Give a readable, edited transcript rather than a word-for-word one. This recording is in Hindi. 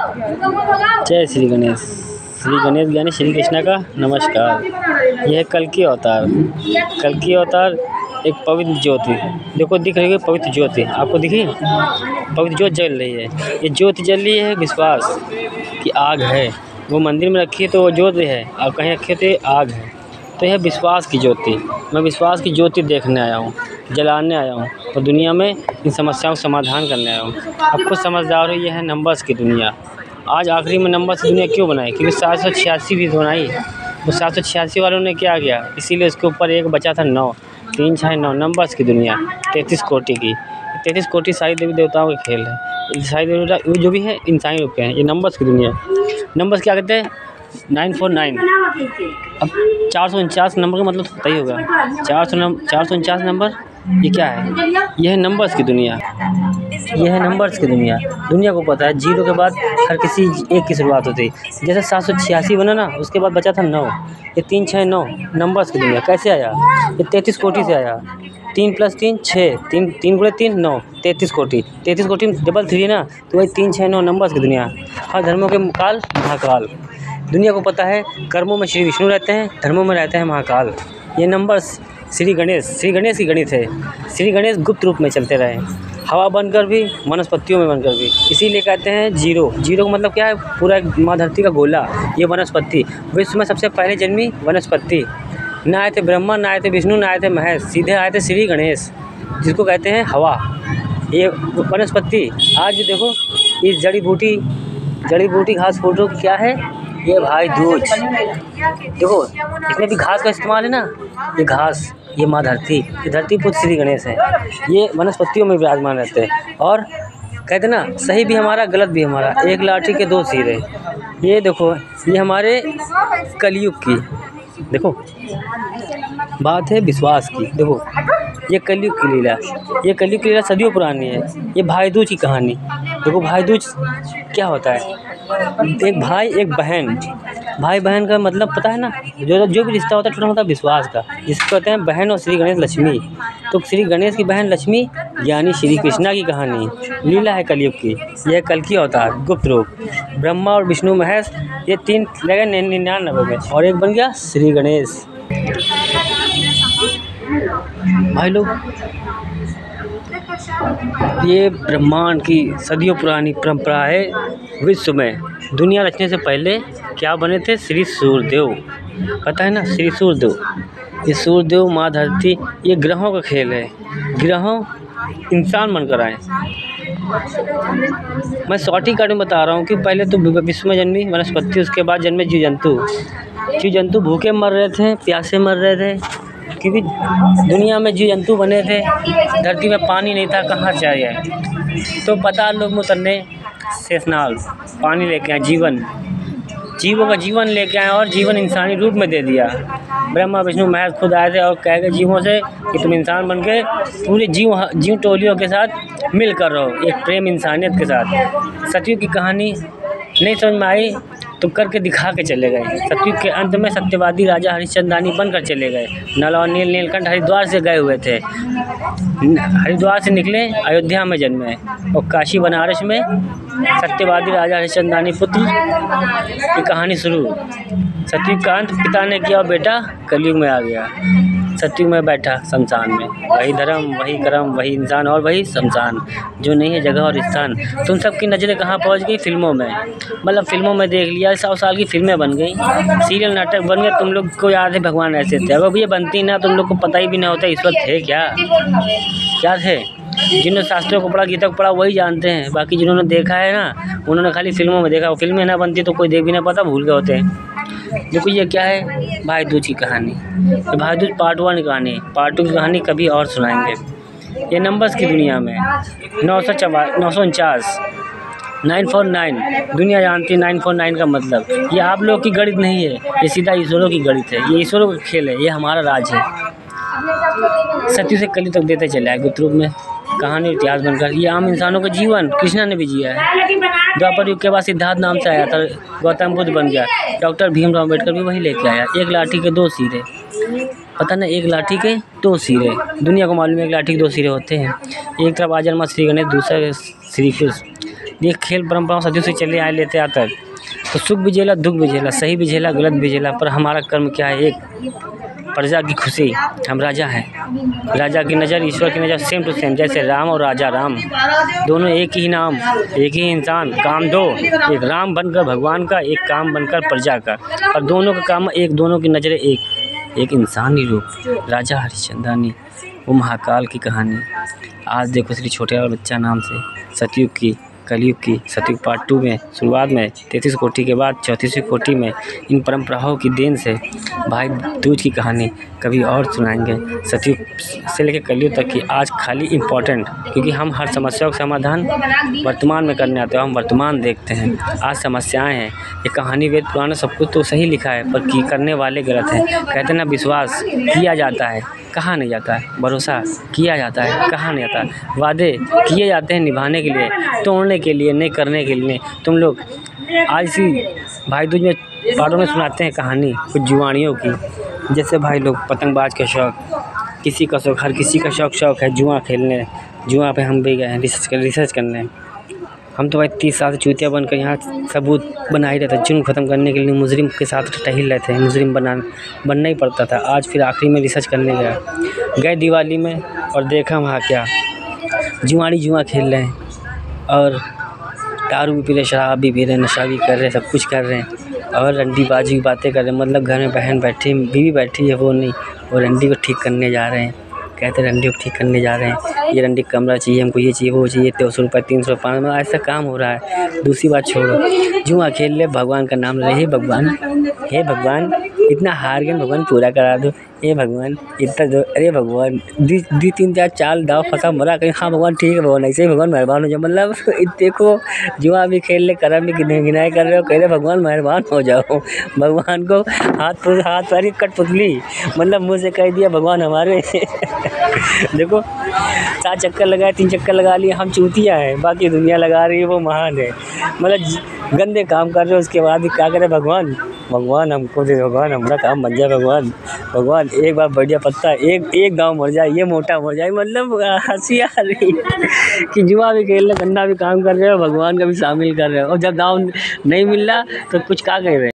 जय श्री गणेश। श्री गणेश ज्ञानी श्री कृष्ण का नमस्कार। यह है कल की अवतार। कल की अवतार एक पवित्र ज्योति, देखो दिख रही है पवित्र ज्योति, आपको दिखी पवित्र ज्योति जल रही है। ये ज्योति जल रही है विश्वास की आग है। वो मंदिर में रखी है तो वो ज्योति है, और कहीं रखी तो ये आग है। तो यह विश्वास की ज्योति, मैं विश्वास की ज्योति देखने आया हूँ, जलाने आया हूँ, और दुनिया में इन समस्याओं का समाधान करने आया हूँ। अब कुछ समझदार हो, यह है नंबर्स की दुनिया। आज आखिरी में नंबर्स की दुनिया क्यों बनाई? क्योंकि 786 भी बनाई। वो 786 वालों ने क्या किया, इसीलिए उसके ऊपर एक बचा था 9, 3 6 9, नंबर्स की दुनिया 33 कोटि की। 33 कोटि सारी देवी देवताओं के खेल है। सारी देवी देवता जो भी है इंसानी रूप के हैं। ये नंबर्स की दुनिया। नंबर्स क्या कहते हैं? 949। अब 449 नंबर का मतलब पता ही होगा। 449 नंबर ये क्या है? यह है नंबर्स की दुनिया। यह है नंबर्स की दुनिया। दुनिया को पता है जीरो के बाद हर किसी एक की शुरुआत होती है। जैसे 786 बना ना, उसके बाद बचा था 9। ये 3 6 9 नंबर्स की दुनिया कैसे आया? ये 33 कोटि से आया। 3 + 3 6, 3 3 × 3 9, 33 कोटि। 33 कोटि में डबल 3 है ना, तो वही 3 6 9 नंबर्स की दुनिया। हर धर्मों के काल महाकाल। दुनिया को पता है कर्मों में श्री विष्णु रहते हैं, धर्मों में रहते हैं महाकाल। ये नंबर्स श्री गणेश की गणित है। श्री गणेश गुप्त रूप में चलते रहे, हवा बनकर भी, वनस्पतियों में बनकर भी। इसीलिए कहते हैं जीरो। जीरो का मतलब क्या है? पूरा माँ धरती का गोला, ये वनस्पति। विश्व में सबसे पहले जन्मी वनस्पति। ना आए थे ब्रह्मा, ना आए थे विष्णु, ना आए थे महेश, सीधे आए थे श्री गणेश, जिसको कहते हैं हवा। ये वनस्पति आज भी देखो, इस जड़ी बूटी घास फूटों की क्या है? ये भाई दूज। देखो इसमें भी घास का इस्तेमाल है ना, ये घास, ये माँ धरती, ये धरती पुत्र श्री गणेश है। ये वनस्पतियों में विराजमान रहते हैं। और कहते ना, सही भी हमारा, गलत भी हमारा, एक लाठी के 2 सिरे। ये देखो, ये हमारे कलयुग की देखो बात है, विश्वास की। देखो ये कलयुग की लीला, ये कलयुग की लीला सदियों पुरानी है। ये भाई दूज की कहानी। देखो भाई दूज क्या होता है? एक भाई एक बहन। भाई बहन का मतलब पता है ना, जो भी रिश्ता होता है छोटा मोटा विश्वास का, जिसको कहते हैं बहन। और श्री गणेश लक्ष्मी, तो श्री गणेश की बहन लक्ष्मी यानी श्री कृष्णा की कहानी, लीला है कलयुग की। यह कल की अवतार, गुप्त रूप। ब्रह्मा और विष्णु महेश, ये 3 लगे 99 में, और एक बन गया श्री गणेश। भाई लोग, ये ब्रह्मांड की सदियों पुरानी परंपरा है। विश्व में दुनिया रचने से पहले क्या बने थे? श्री सूर्यदेव। पता है ना, श्री सूर्यदेव। ये सूर्यदेव, माँ धरती, ये ग्रहों का खेल है। ग्रहों इंसान बनकर आए। मैं शॉर्टी कट में बता रहा हूँ कि पहले तो विश्व में जन्मी वनस्पति, उसके बाद जन्मे जीव जंतु। जीव जंतु भूखे मर रहे थे, प्यासे मर रहे थे, क्योंकि दुनिया में जीव जंतु बने थे, धरती में पानी नहीं था, कहाँ से आया? तो पाताल लोक में उतरने शेषनाग पानी लेके आए, जीवों का जीवन लेके आए, और जीवन इंसानी रूप में दे दिया। ब्रह्मा विष्णु महेश खुद आए थे और कह गए जीवों से कि तुम इंसान बन के पूरे जीव टोलियों के साथ मिलकर रहो, एक प्रेम इंसानियत के साथ। सतयुग की कहानी नहीं समझ में आई तो करके दिखा के चले गए। सतयुग के अंत में सत्यवादी राजा हरिश्चंद्रानी बनकर चले गए। नल और नीलकंठ हरिद्वार से गए हुए थे, हरिद्वार से निकले, अयोध्या में जन्मे, और काशी बनारस में सत्यवादी राजा हरिश्चंद्रानी पुत्र की कहानी शुरू। सतयुग का अंत पिता ने किया और बेटा कलयुग में आ गया। सतयुग में बैठा शमशान में, वही धर्म, वही कर्म, वही इंसान और वही शमशान, जो नहीं है जगह और स्थान। तुम सबकी नज़रें कहाँ पहुँच गई? फिल्मों में। मतलब फिल्मों में देख लिया, 100 साल की फिल्में बन गई, सीरियल नाटक बन गया। तुम लोग को याद है भगवान ऐसे थे? अगर ये बनती ना, तुम लोग को पता ही भी नहीं होता ईश्वर थे क्या थे। जिन्होंने शास्त्रों को पढ़ा, गीता को पढ़ा, वही जानते हैं। बाकी जिन्होंने देखा है ना, उन्होंने खाली फिल्मों में देखा। वो फिल्में ना बनती तो कोई देख भी ना पाता, भूल गए होते हैं। देखो ये क्या है? भाई दूज की कहानी। भाई दूज पार्ट 1 की कहानी, पार्ट 2 की कहानी कभी और सुनाएंगे। ये नंबर्स की दुनिया में 949 949 दुनिया जानती है 949 का मतलब। ये आप लोग की गणित नहीं है, ये सीधा ईश्वरों की गणित है। ये ईश्वरों का खेल है, ये हमारा राज है। सत्य से कली तक देते चले आए गुप्त रूप में, कहानी इतिहास बनकर। ये आम इंसानों का जीवन कृष्णा ने भी जिया है। द्वापर युग के बाद सिद्धार्थ नाम से आया था, गौतम बुद्ध बन गया। डॉक्टर भीमराव अम्बेडकर भी वही लेके आया। एक लाठी के 2 सिरे, पता ना, एक लाठी के 2 सिरे। दुनिया को मालूम है एक लाठी के 2 सिरे होते हैं। एक तरफ आ जन्मा श्री गणेश, दूसरा श्री कृष्ण। ये खेल परंपराओं सदियों से चले आए लेते आता है। तो सुख भी झेला, दुख भी झेला, सही भी झेला, गलत भी झेला, पर हमारा कर्म क्या है? एक प्रजा की खुशी। हम राजा हैं। राजा की नज़र, ईश्वर की नज़र सेम टू सेम। जैसे राम और राजा राम दोनों एक ही नाम, एक ही इंसान, काम दो। एक राम बनकर भगवान का, एक काम बनकर प्रजा का, और दोनों का काम एक, दोनों की नज़रें एक इंसानी रूप। राजा हरिश्चंद्रानी, वो महाकाल की कहानी। आज देखो श्री छोटे वाला बच्चा नाम से सतयुग की, कलयुग की, सतयुग पार्ट 2 में शुरुआत में 33 कोटि के बाद 34वीं कोटि में इन परंपराओं की देन से भाई दूज की कहानी कभी और सुनाएंगे। सतयुग से लेकर कलयुग तक की आज खाली इम्पोर्टेंट, क्योंकि हम हर समस्या का समाधान वर्तमान में करने आते हैं। हम वर्तमान देखते हैं, आज समस्याएं हैं। ये कहानी वेद पुराण सब कुछ तो सही लिखा है, पर करने वाले गलत हैं। कहते हैं ना, विश्वास किया जाता है, कहा नहीं जाता है। भरोसा किया जाता है, कहा नहीं जाता है। वादे किए जाते हैं निभाने के लिए, तोड़ने के लिए नहीं, करने के लिए। तुम लोग आज इसी भाई दूज में पार्टों में सुनाते हैं कहानी कुछ जुआनियों की। जैसे भाई लोग पतंगबाज का शौक़, किसी का शौक़, हर किसी का शौक़ है जुआ खेलने। जुआ पे हम भी गए हैं रिसर्च करने। हम तो भाई 30 साल से चूतिया बनकर यहाँ सबूत बना ही रहता। जुर्म ख़त्म करने के लिए मुजरिम के साथ टहल रहे थे। मुजरिम बनना ही पड़ता था। आज फिर आखिरी में रिसर्च करने गए दिवाली में, और देखा वहाँ क्या जुआड़ी जुआ खेल रहे हैं, और दारू भी पी रहे, शराब भी पी रहे, नशा भी कर रहे, सब कुछ कर रहे हैं, और रंडीबाजी की बातें कर रहे हैं। मतलब घर में बहन बैठी, बीवी बैठी है, वो नहीं, वो रंडी को ठीक करने जा रहे हैं। कहते हैं रंडी को ठीक करने जा रहे हैं, ये रंडी कमरा चाहिए हमको, ये चाहिए, वो चाहिए, 200 रुपये 300 500, ऐसा काम हो रहा है। दूसरी बात छोड़ो, जुआ खेल ले, भगवान का नाम ले, हे भगवान इतना हार गए, भगवान पूरा करा दो, हे भगवान इतना दो, अरे भगवान दी 3-4 चाल दाव फंसा मरा कहीं, हाँ भगवान ठीक है, भगवान ऐसे ही भगवान मेहरबान हो जाओ। मतलब देखो, जुआ भी खेल ले, कर्म भी गिनाई कर रहे हो, कह रहे भगवान मेहरबान हो जाओ। भगवान को हाथ पैर की कठपुतली, मतलब मुँह से कह दिया भगवान हमारे। देखो 4 चक्कर लगाए, 3 चक्कर लगा लिए, हम चूतिया हैं, बाकी दुनिया लगा रही है, वो महान है। मतलब गंदे काम कर रहे हो, उसके बाद भी क्या करे भगवान हमको दे, भगवान हमारा काम बन जाए, भगवान एक बार बढ़िया पत्ता, एक गाँव मर जाए, ये मोटा मर जाए। मतलब हंसी आ रही कि जुआ भी खेल रहे, गंदा भी काम कर रहे हो, भगवान का भी शामिल कर रहे हो, और जब गाँव नहीं मिल रहा तो कुछ क्या कह रहे हैं।